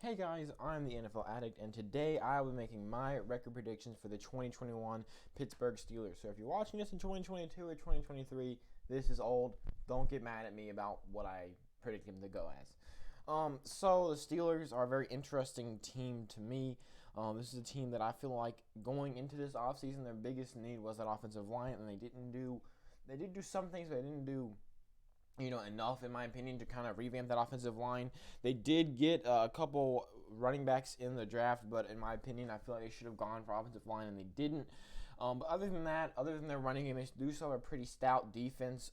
Hey guys, I'm the NFL Addict, and today I will be making my record predictions for the 2021 Pittsburgh Steelers. So if you're watching this in 2022 or 2023, this is old. Don't get mad at me about what I predict them to go as. So the Steelers are a very interesting team to me. This is a team that I feel like going into this offseason, their biggest need was that offensive line, and they did do some things, but they didn't do enough, in my opinion, to kind of revamp that offensive line. They did get a couple running backs in the draft, but in my opinion, I feel like they should have gone for offensive line, and they didn't. But other than that, other than their running game, they do still have a pretty stout defense,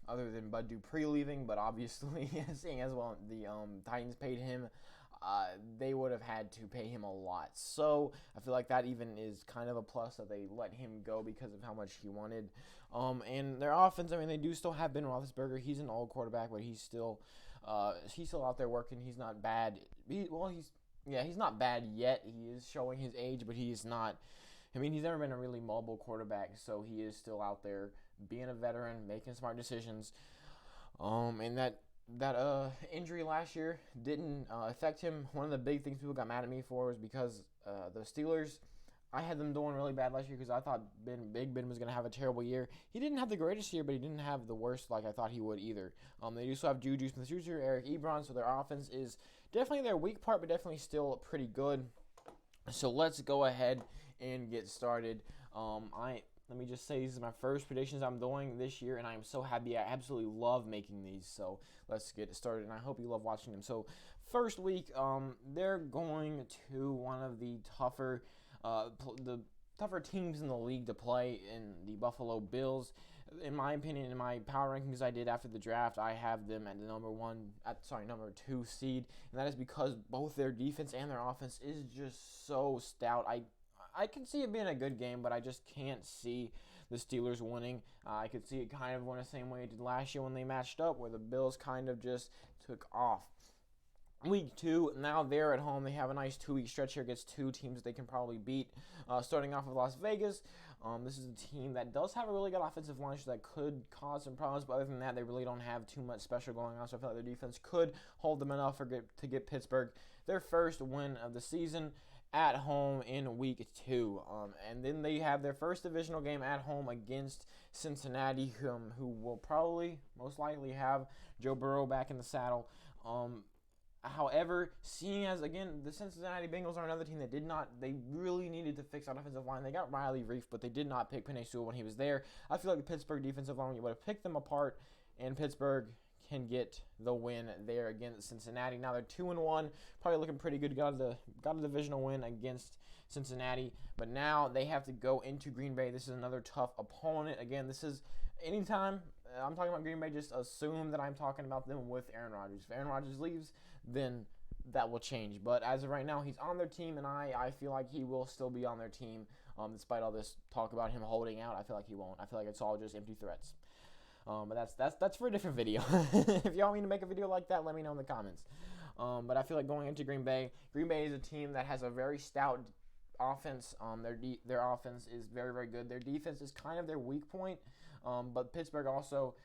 other than Bud Dupree leaving, but obviously, seeing as well the Titans paid him, they would have had to pay him a lot. So I feel like that even is kind of a plus that they let him go because of how much he wanted. And their offense, I mean, they do still have Ben Roethlisberger. He's an old quarterback, but he's still out there working. He's not bad. He's not bad yet. He is showing his age, but he is not. I mean, he's never been a really mobile quarterback, so he is still out there being a veteran, making smart decisions. And that injury last year didn't affect him. One of the big things people got mad at me for was because the Steelers, I had them doing really bad last year because I thought Big Ben was going to have a terrible year. He didn't have the greatest year, but he didn't have the worst like I thought he would either. They also have Juju Smith-Schuster, Eric Ebron, so their offense is definitely their weak part, but definitely still pretty good. So let's go ahead and get started. Let me just say, these are my first predictions I'm doing this year, and I am so happy. I absolutely love making these. So let's get started, and I hope you love watching them. So first week, they're going to one of the tougher teams in the league to play in the Buffalo Bills. In my opinion, in my power rankings I did after the draft, I have them at the number 2 seed, and that is because both their defense and their offense is just so stout. I can see it being a good game, but I just can't see the Steelers winning. I could see it kind of going the same way it did last year when they matched up, where the Bills kind of just took off. Week 2, now they're at home. They have a nice 2-week stretch here against two teams they can probably beat. Starting off with Las Vegas, this is a team that does have a really good offensive line that could cause some problems, but other than that, they really don't have too much special going on, so I feel like their defense could hold them enough to get Pittsburgh their first win of the season at home in week 2. And then they have their first divisional game at home against Cincinnati, who will probably, most likely, have Joe Burrow back in the saddle. However, seeing as, again, the Cincinnati Bengals are another team that they really needed to fix that offensive line. They got Riley Reef, but they did not pick Penei Sewell when he was there. I feel like the Pittsburgh defensive line, you would have picked them apart, and Pittsburgh can get the win there against Cincinnati. Now they're 2-1, probably looking pretty good. Got a divisional win against Cincinnati, but now they have to go into Green Bay. This is another tough opponent. Again, this is anytime I'm talking about Green Bay, just assume that I'm talking about them with Aaron Rodgers. If Aaron Rodgers leaves, then that will change. But as of right now, he's on their team, and I feel like he will still be on their team, despite all this talk about him holding out. I feel like he won't. I feel like it's all just empty threats. But that's for a different video. If y'all want me to make a video like that, let me know in the comments. But I feel like going into Green Bay is a team that has a very stout offense. Their offense is very, very good. Their defense is kind of their weak point, but Pittsburgh also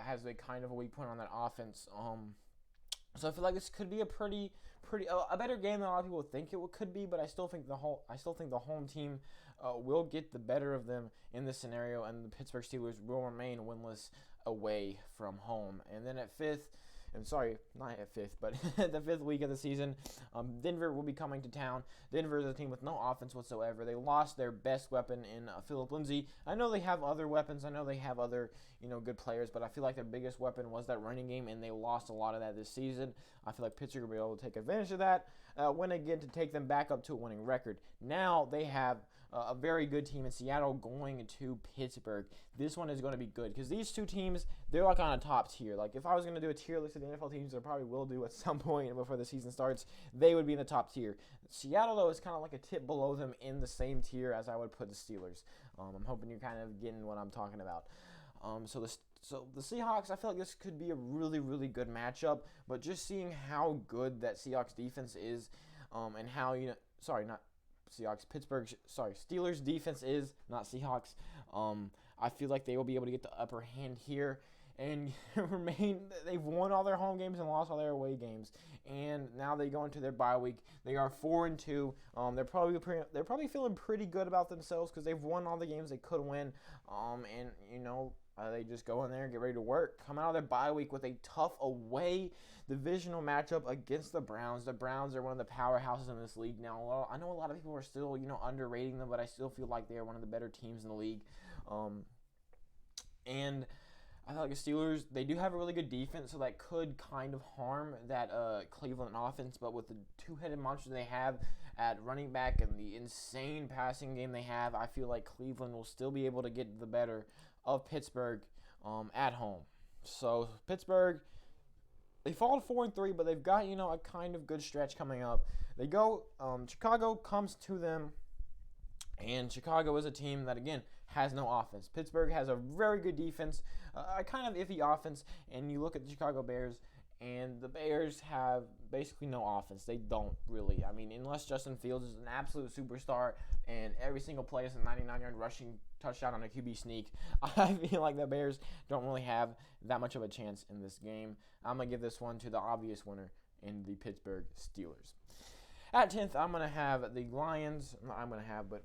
has a kind of a weak point on that offense. So I feel like this could be a a better game than a lot of people think it could be, but I still think the home team will get the better of them in this scenario, and the Pittsburgh Steelers will remain winless away from home. And then at fifth, not at fifth, but the 5th week of the season, Denver will be coming to town. Denver is a team with no offense whatsoever. They lost their best weapon in Phillip Lindsay. I know they have other weapons. I know they have other, good players, but I feel like their biggest weapon was that running game, and they lost a lot of that this season. I feel like Pittsburgh will be able to take advantage of that, win again to take them back up to a winning record. Now they have a very good team in Seattle going to Pittsburgh. This one is going to be good because these two teams, they're like on a top tier. Like if I was going to do a tier list of the NFL teams, I probably will do at some point before the season starts, they would be in the top tier. Seattle, though, is kind of like a tip below them in the same tier as I would put the Steelers. I'm hoping you're kind of getting what I'm talking about. So the Seahawks, I feel like this could be a really, really good matchup, but just seeing how good that Seahawks defense is, and how, Steelers defense is, not Seahawks. I feel like they will be able to get the upper hand here. and they've won all their home games and lost all their away games, and now they go into their bye week. They are 4-2. They're probably feeling pretty good about themselves because they've won all the games they could win. And they just go in there and get ready to work. Come out of their bye week with a tough away divisional matchup against the Browns. The Browns are one of the powerhouses in this league now. I know a lot of people are still, underrating them, but I still feel like they are one of the better teams in the league. And I feel like the Steelers, they do have a really good defense, so that could kind of harm that Cleveland offense. But with the two-headed monster they have at running back and the insane passing game they have, I feel like Cleveland will still be able to get the better of Pittsburgh at home. So Pittsburgh, they fall to 4-3, but they've got, a kind of good stretch coming up. They go, Chicago comes to them, and Chicago is a team that, again, has no offense. Pittsburgh has a very good defense, a kind of iffy offense, and you look at the Chicago Bears, and the Bears have basically no offense. They don't really. I mean, unless Justin Fields is an absolute superstar and every single play is a 99-yard rushing touchdown on a QB sneak, I feel like the Bears don't really have that much of a chance in this game. I'm going to give this one to the obvious winner in the Pittsburgh Steelers. At 10th, I'm going to have the Lions.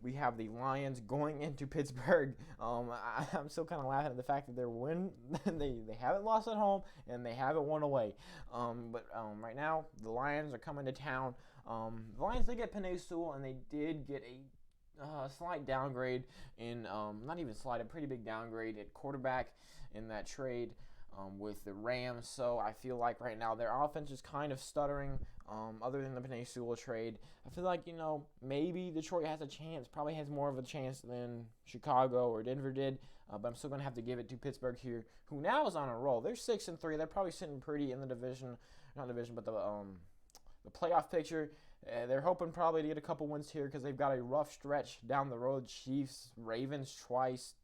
We have the Lions going into Pittsburgh. I'm still kind of laughing at the fact that they haven't lost at home and they haven't won away. But right now, the Lions are coming to town. The Lions did get Penei Sewell, and they did get a slight downgrade not even slight, a pretty big downgrade at quarterback in that trade with the Rams. So I feel like right now their offense is kind of stuttering. Other than the Penei Sewell trade, I feel like, maybe Detroit has a chance, probably has more of a chance than Chicago or Denver did, but I'm still going to have to give it to Pittsburgh here, who now is on a roll. They're 6-3. They're probably sitting pretty in the division, but the playoff picture. They're hoping probably to get a couple wins here because they've got a rough stretch down the road. Chiefs, Ravens twice,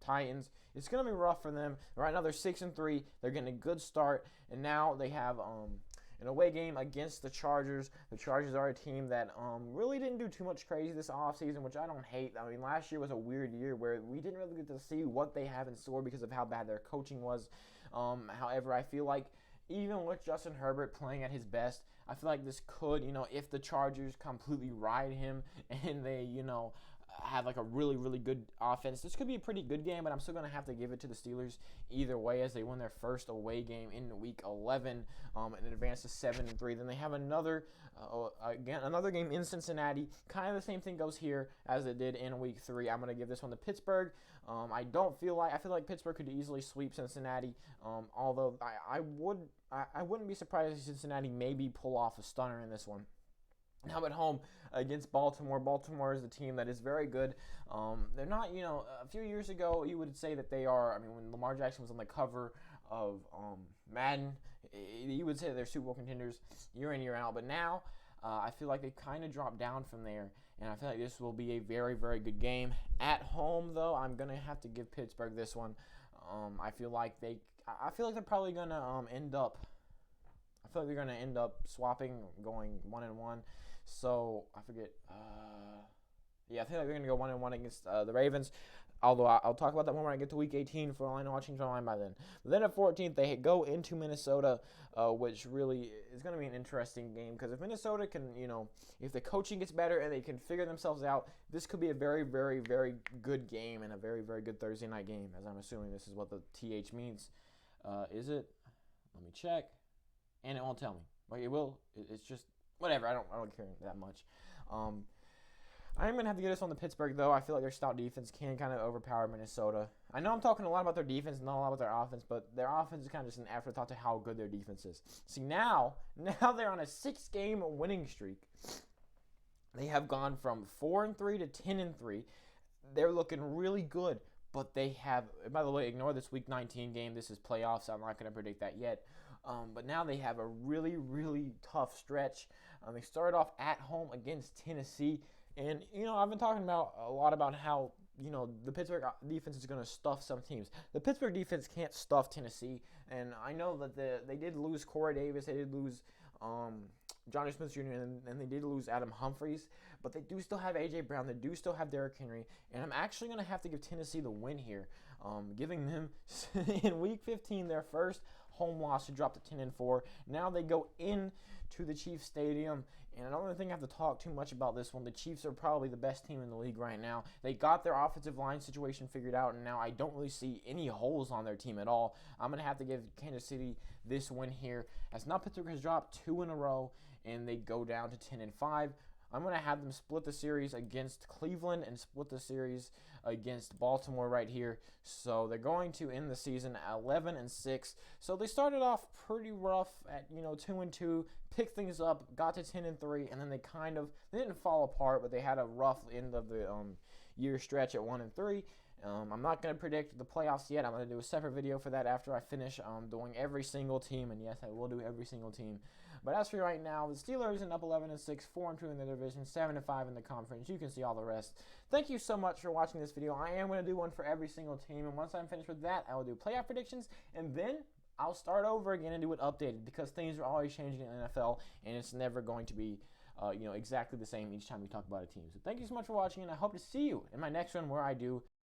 Titans. It's going to be rough for them. Right now they're 6-3. They're getting a good start, and now they have an away game against the Chargers. The Chargers are a team that really didn't do too much crazy this offseason, which I don't hate. I mean, last year was a weird year where we didn't really get to see what they have in store because of how bad their coaching was. However, I feel like even with Justin Herbert playing at his best, I feel like this could, if the Chargers completely ride him and they, have like a really, really good offense, this could be a pretty good game, but I'm still going to have to give it to the Steelers either way as they win their first away game in week 11 and advance to 7-3. Then they have another game in Cincinnati. Kind of the same thing goes here as it did in week 3. I'm going to give this one to Pittsburgh. I feel like Pittsburgh could easily sweep Cincinnati, although I wouldn't be surprised if Cincinnati maybe pull off a stunner in this one. Now at home against Baltimore. Baltimore is a team that is very good. They're not, a few years ago you would say that they are. I mean, when Lamar Jackson was on the cover of Madden, you would say they're Super Bowl contenders year in, year out. But now I feel like they kind of dropped down from there, and I feel like this will be a very, very good game. At home, though, I'm going to have to give Pittsburgh this one. I feel like they're probably going to end up. I feel like they're going to end up swapping, going 1-1. So I forget. I think they're going to go 1-1 against the Ravens. Although I'll talk about that more when I get to Week 18. For all I know, I'll change my mind by then. But then at 14th, they go into Minnesota, which really is going to be an interesting game because if Minnesota can, if the coaching gets better and they can figure themselves out, this could be a very, very, very good game and a very, very good Thursday night game. As I'm assuming this is what the TH means. Is it? Let me check. And it won't tell me. Like, it will. It's just whatever. I don't care that much. I'm going to have to get this on the Pittsburgh, though. I feel like their stout defense can kind of overpower Minnesota. I know I'm talking a lot about their defense and not a lot about their offense, but their offense is kind of just an afterthought to how good their defense is. See, now they're on a 6-game winning streak. They have gone from 4-3 to 10-3. They're looking really good, but they have, by the way, ignore this Week 19 game. This is playoffs, so I'm not going to predict that yet. But now they have a really, really tough stretch. They started off at home against Tennessee. And, I've been talking a lot about how, the Pittsburgh defense is going to stuff some teams. The Pittsburgh defense can't stuff Tennessee. And I know that they did lose Corey Davis. They did lose Johnny Smith Jr., and they did lose Adam Humphries, but they do still have A.J. Brown. They do still have Derrick Henry, and I'm actually going to have to give Tennessee the win here, giving them, in Week 15, their first home loss to drop to 10-4. Now they go into the Chiefs Stadium, and I don't think I have to talk too much about this one. The Chiefs are probably the best team in the league right now. They got their offensive line situation figured out, and now I don't really see any holes on their team at all. I'm going to have to give Kansas City this win here, as now Pittsburgh has dropped 2 in a row, and they go down to 10-5. I'm going to have them split the series against Cleveland and split the series against Baltimore right here. So they're going to end the season at 11-6. So they started off pretty rough at 2-2, picked things up, got to 10-3, and then they didn't fall apart, but they had a rough end of the year stretch at 1-3. I'm not going to predict the playoffs yet. I'm going to do a separate video for that after I finish doing every single team, and yes, I will do every single team. But as for right now, the Steelers end up 11-6, 4-2 in the division, 7-5 in the conference. You can see all the rest. Thank you so much for watching this video. I am going to do one for every single team, and once I'm finished with that, I will do playoff predictions, and then I'll start over again and do it updated, because things are always changing in the NFL, and it's never going to be exactly the same each time we talk about a team. So thank you so much for watching, and I hope to see you in my next one where I do